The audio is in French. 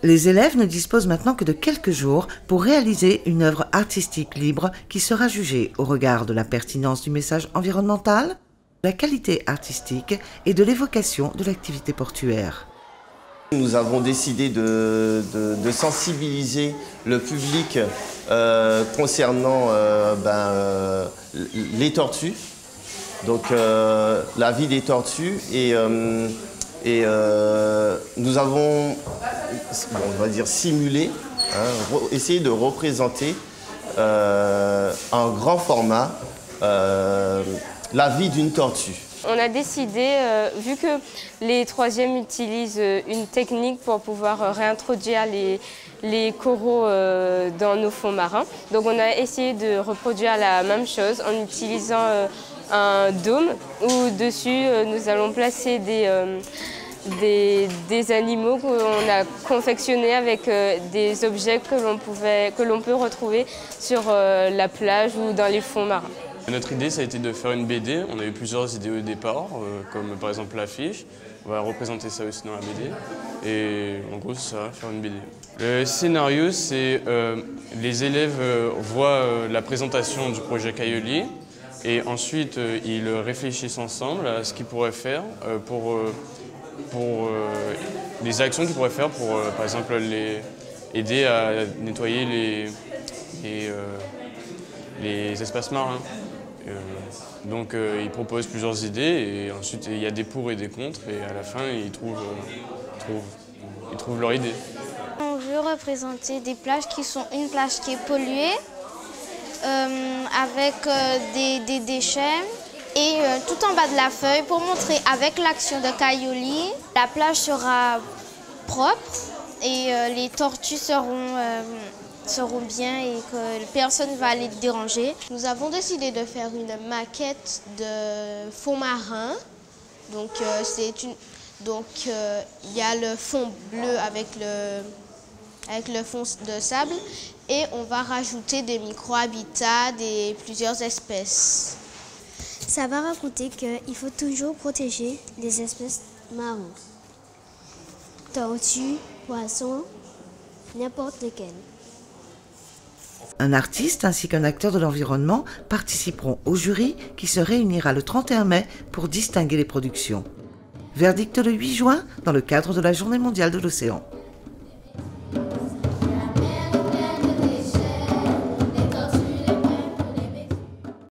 Les élèves ne disposent maintenant que de quelques jours pour réaliser une œuvre artistique libre qui sera jugée au regard de la pertinence du message environnemental, de la qualité artistique et de l'évocation de l'activité portuaire. Nous avons décidé de sensibiliser le public concernant les tortues, donc la vie des tortues et nous avons, on va dire, simulé, essayé de représenter en grand format la vie d'une tortue. On a décidé, vu que les troisièmes utilisent une technique pour pouvoir réintroduire les coraux dans nos fonds marins, donc on a essayé de reproduire la même chose en utilisant un dôme où dessus nous allons placer des animaux qu'on a confectionnés avec des objets que l'on peut retrouver sur la plage ou dans les fonds marins. Notre idée, ça a été de faire une BD. On a eu plusieurs idées au départ, comme par exemple l'affiche. On va représenter ça aussi dans la BD. Et en gros, c'est ça, faire une BD. Le scénario, c'est les élèves voient la présentation du projet Caioli et ensuite ils réfléchissent ensemble à ce qu'ils pourraient faire pour les actions qu'ils pourraient faire pour, par exemple, aider à nettoyer les espaces marins. Donc ils proposent plusieurs idées et ensuite il y a des pour et des contre et à la fin ils trouvent leur idée. On veut représenter des plages qui sont une plage qui est polluée avec des déchets et tout en bas de la feuille pour montrer avec l'action de Caioli, la plage sera propre et les tortues seront bien et que personne ne va les déranger. Nous avons décidé de faire une maquette de fond marin. Donc il y a le fond bleu avec le fond de sable et on va rajouter des micro-habitats de plusieurs espèces. Ça va raconter qu'il faut toujours protéger les espèces marines. Tortues, poissons, n'importe lesquels. Un artiste ainsi qu'un acteur de l'environnement participeront au jury qui se réunira le 31 mai pour distinguer les productions. Verdict le 8 juin dans le cadre de la Journée mondiale de l'océan.